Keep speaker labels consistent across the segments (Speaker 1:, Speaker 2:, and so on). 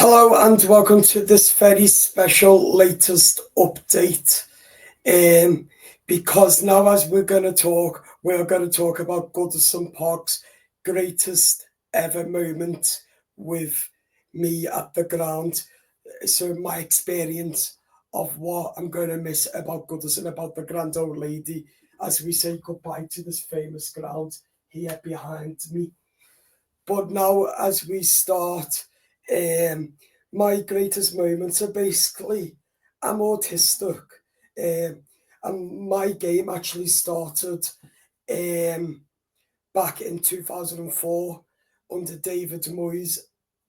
Speaker 1: Hello and welcome to this very special latest update. Because now as we're going to talk about Goodison Park's greatest ever moment with me at the ground. So my experience of what I'm going to miss about Goodison, about the grand old lady, as we say goodbye to this famous ground here behind me. But now, as we start, my greatest moments are basically I'm autistic, and my game actually started back in 2004 under David Moyes.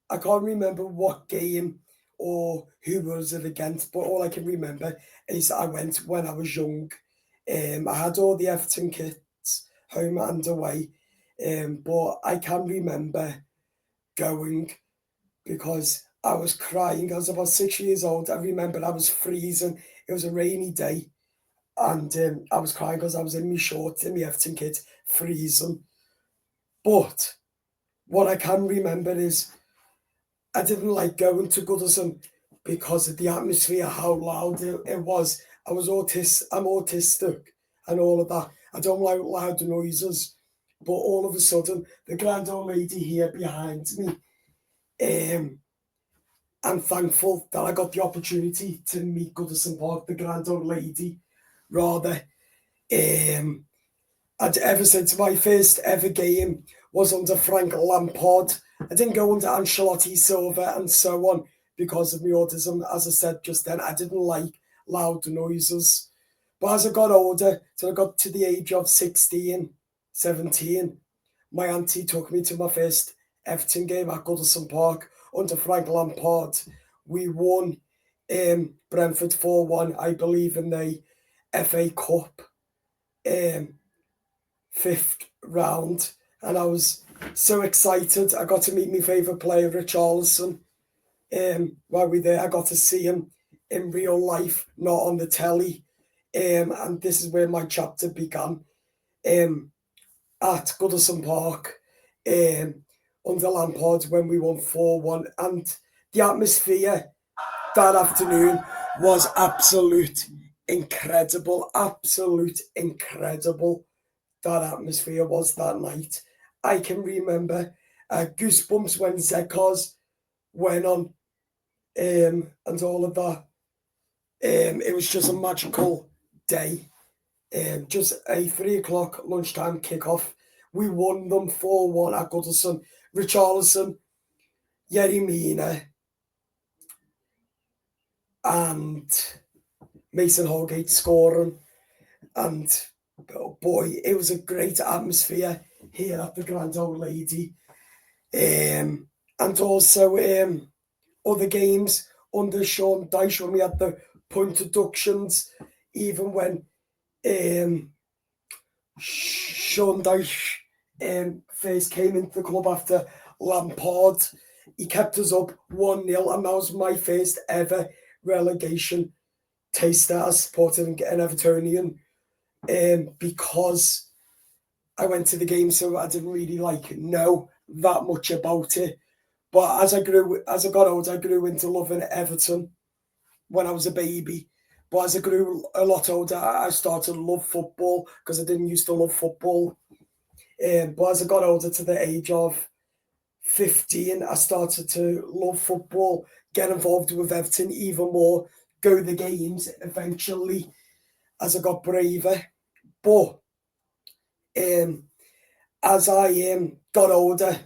Speaker 1: I can't remember what game or who was it against, but all I can remember is I went when I was young. I had all the Everton kits, home and away, but I can remember going because I was crying. I was about 6 years old. I remember I was freezing. It was a rainy day, and I was crying because I was in my shorts, in my Everton kit, freezing. But what I can remember is I didn't like going to Goodison because of the atmosphere, how loud it was. I'm autistic and all of that. I don't like loud noises. But all of a sudden, the grand old lady here behind me, I'm thankful that I got the opportunity to meet Goodison Park, the grand old lady, rather. I'd ever since my first ever game was under Frank Lampard. I didn't go under Ancelotti, Silva, and so on because of my autism. As I said just then, I didn't like loud noises. But as I got older, till I got to the age of 16, 17, my auntie took me to my first Everton game at Goodison Park under Frank Lampard. We won Brentford 4-1, I believe, in the FA Cup. Fifth round, and I was so excited. I got to meet my favourite player, Richarlison. While we were there, I got to see him in real life, not on the telly. And this is where my chapter began. At Goodison Park, under Lampard, when we won 4-1, and the atmosphere that afternoon was incredible. Absolute incredible. That atmosphere was that night. I can remember goosebumps when Zekos went on, and all of that. It was just a magical day. Just a 3 o'clock lunchtime kickoff. We won them 4-1 at Goodison. Richarlison, Yerry Mina, and Mason Holgate scoring, and oh boy, it was a great atmosphere here at the Grand Old Lady. And also other games under Sean Dyche when we had the point deductions, even when Sean Dyche first came into the club after Lampard. He kept us up 1-0, and that was my first ever relegation taster as supporting an Evertonian. Because I went to the game, so I didn't really know that much about it. But as I got older, I grew into loving Everton when I was a baby. But as I grew a lot older, I started to love football because I didn't used to love football. But as I got older, to the age of 15, I started to love football, get involved with Everton even more, go to the games eventually as I got braver. But as I got older,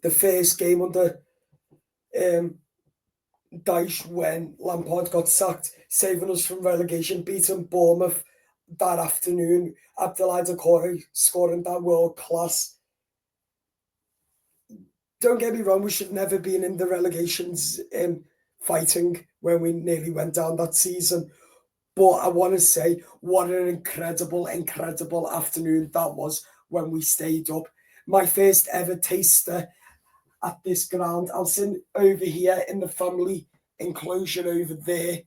Speaker 1: the first game under Dyche, when Lampard got sacked, saving us from relegation, beating Bournemouth that afternoon, Abdoulaye Doucouré scoring that world class. Don't get me wrong, we should never been in the relegations fighting when we nearly went down that season. But I want to say what an incredible, incredible afternoon that was when we stayed up. My first ever taster at this ground. I'll sit over here in the family enclosure over there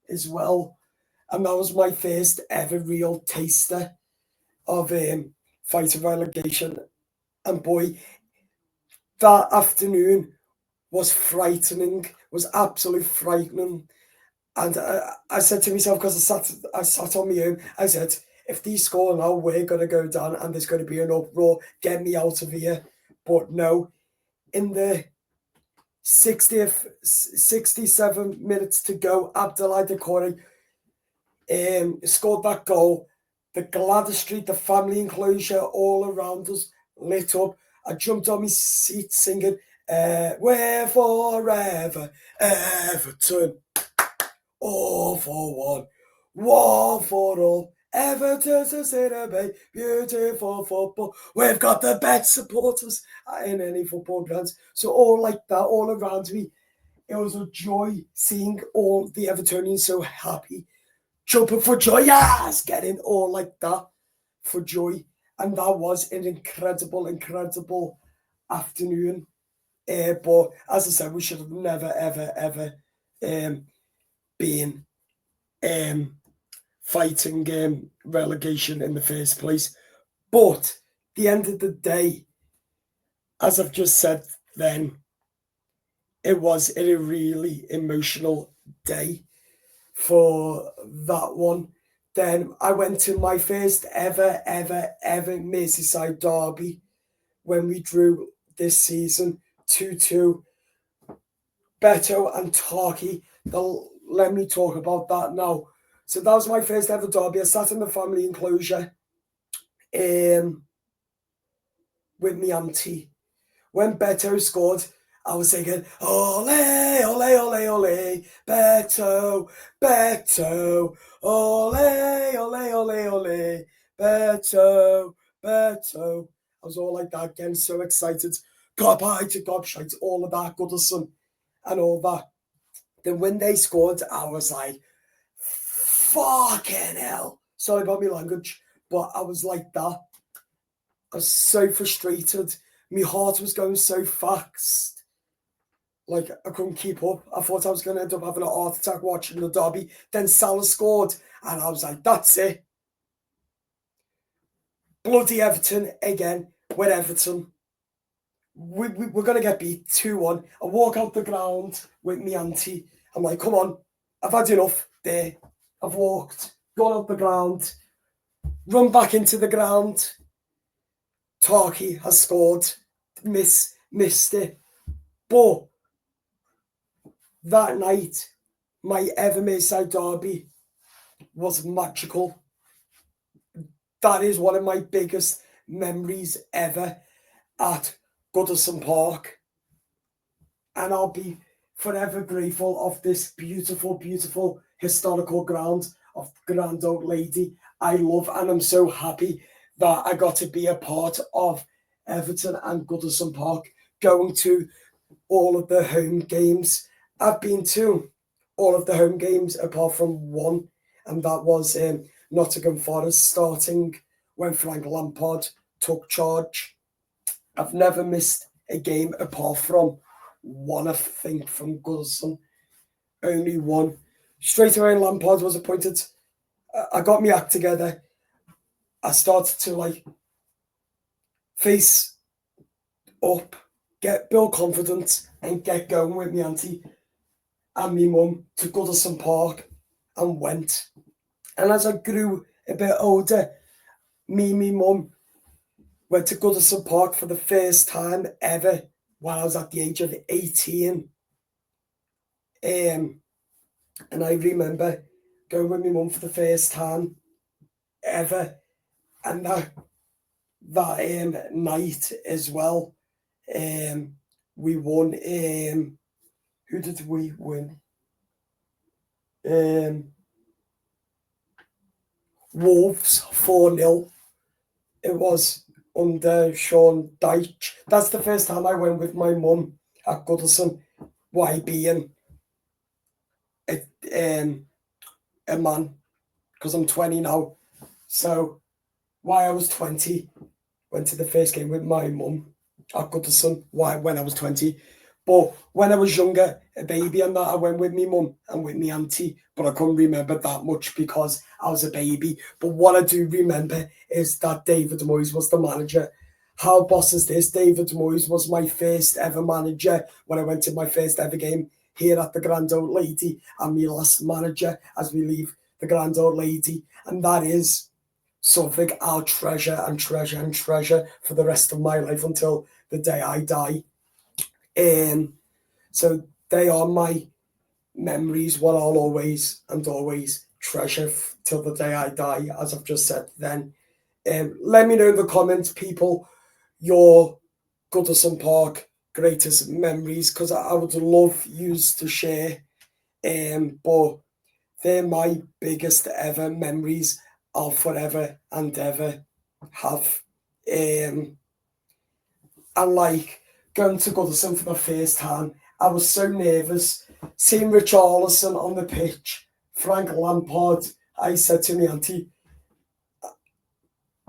Speaker 1: as well. And that was my first ever real taster of fight of relegation. And boy, that afternoon was frightening, was absolutely frightening. And I said to myself, because I sat on my own, I said, if these score now, we're going to go down and there's going to be an uproar, get me out of here. But no, in the 67 minutes to go, Abdoulaye Doucouré scored that goal. The Gladys Street, the family enclosure all around us lit up. I jumped on my seat singing, we're forever, Everton. All for one for all. Everton's a city, babe, beautiful football. We've got the best supporters in any football grounds. So all like that, all around me, it was a joy seeing all the Evertonians so happy, jumping for joy, yes, getting all like that for joy. And that was an incredible, incredible afternoon. But as I said, we should have never, ever, ever been fighting relegation in the first place. But the end of the day, as I've just said then, it was a really emotional day for that one. Then I went to my first ever Merseyside derby when we drew this season 2-2. Beto and Tarky, let me talk about that now. So that was my first ever derby. I sat in the family enclosure with my auntie. When Beto scored, I was thinking, ole, ole, ole, ole, Beto, Beto, ole, ole, ole, ole, Beto, Beto. I was all like that, getting so excited. Goodbye to Gobshite, all of that, Goodison and all that. Then when they scored, I was like, fucking hell. Sorry about my language, but I was like that. I was so frustrated. My heart was going so fast. Like, I couldn't keep up. I thought I was going to end up having a heart attack watching the derby. Then Salah scored, and I was like, that's it. Bloody Everton again. We're Everton. We're going to get beat 2-1. I walk out the ground with me auntie. I'm like, come on, I've had enough there. I've walked, gone out the ground, run back into the ground. Tarky has scored. Missed it. But that night, my ever Merseyside derby was magical. That is one of my biggest memories ever at Goodison Park. And I'll be forever grateful of this beautiful, beautiful historical ground of Grand Old Lady. I love, and I'm so happy that I got to be a part of Everton and Goodison Park, going to all of the home games. I've been to all of the home games apart from one, and that was Nottingham Forest starting when Frank Lampard took charge. I've never missed a game apart from one, I think, from Goodison. Only one. Straight away Lampard was appointed. I got my act together. I started to face up, build confidence, and get going with my auntie and my mum to Goodison Park, and went. And as I grew a bit older, me and my mum went to Goodison Park for the first time ever while I was at the age of 18. And I remember going with my mum for the first time ever. And that night as well, we won. Who did we win? Wolves 4-0. It was under Sean Dyche. That's the first time I went with my mum at Goodison. Why being a man, because I'm 20 now. So why I was 20, went to the first game with my mum at Goodison. Why when I was 20. But when I was younger, a baby and that, I went with me mum and with me auntie, but I couldn't remember that much because I was a baby. But what I do remember is that David Moyes was the manager How boss is this? David Moyes was my first ever manager when I went to my first ever game here at the Grand Old Lady, and my last manager as we leave the Grand Old Lady. And that is something I'll treasure and treasure and treasure for the rest of my life until the day I die. So they are my memories, what I'll always and always treasure till the day I die, as I've just said then. Let me know in the comments, people, your Goodison Park greatest memories, because I would love you to share. But they're my biggest ever memories I'll forever and ever have. And like going to Goodison for the first time, I was so nervous. Seeing Richarlison on the pitch, Frank Lampard, I said to my auntie,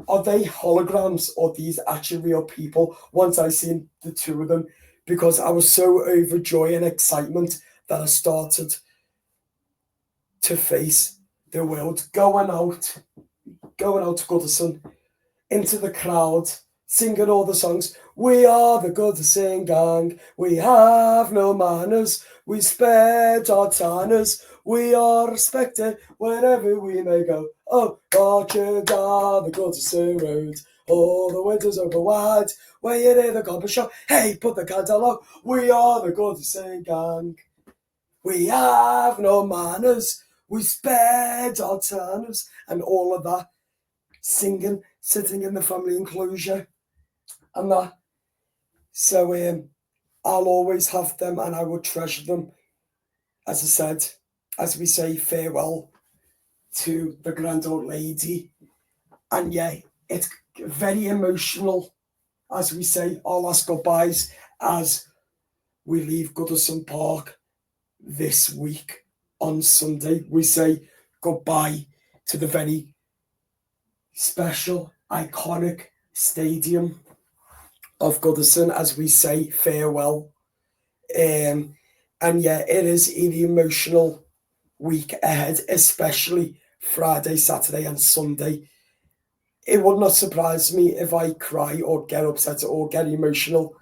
Speaker 1: are they holograms or these actually real people? Once I seen the two of them, because I was so overjoyed and excitement that I started to face the world, going out to Goodison, into the crowd, singing all the songs. We are the Goodison gang, we have no manners, we spread our tanners, we are respected wherever we may go. Oh, marching down the Goodison road, all the windows open wide, where you hear the gobble shot, hey, put the candle on. We are the Goodison gang, we have no manners, we spread our tanners, and all of that, singing, sitting in the family enclosure and that. So I'll always have them and I will treasure them. As I said, as we say farewell to the Grand Old Lady. And yeah, it's very emotional, as we say our last goodbyes as we leave Goodison Park this week on Sunday. We say goodbye to the very special, iconic stadium of Goodison as we say farewell. And yeah, it is an emotional week ahead, especially Friday, Saturday, and Sunday. It would not surprise me if I cry or get upset or get emotional,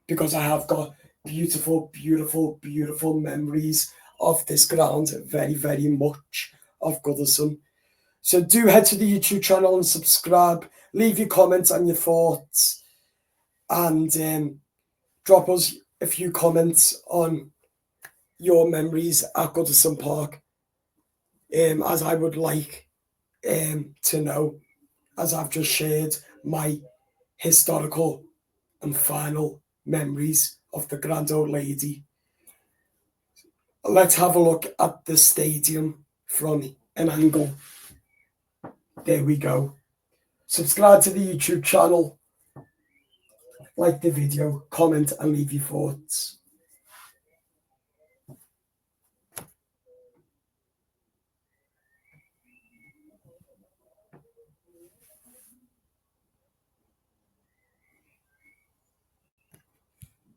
Speaker 1: because I have got beautiful, beautiful, beautiful memories of this ground, very, very much of Goodison. So do head to the YouTube channel and subscribe. Leave your comments and your thoughts. And drop us a few comments on your memories at Goodison Park. As I would like to know, as I've just shared my historical and final memories of the Grand Old Lady. Let's have a look at the stadium from an angle. There we go. Subscribe to the YouTube channel, like the video, comment and leave your thoughts.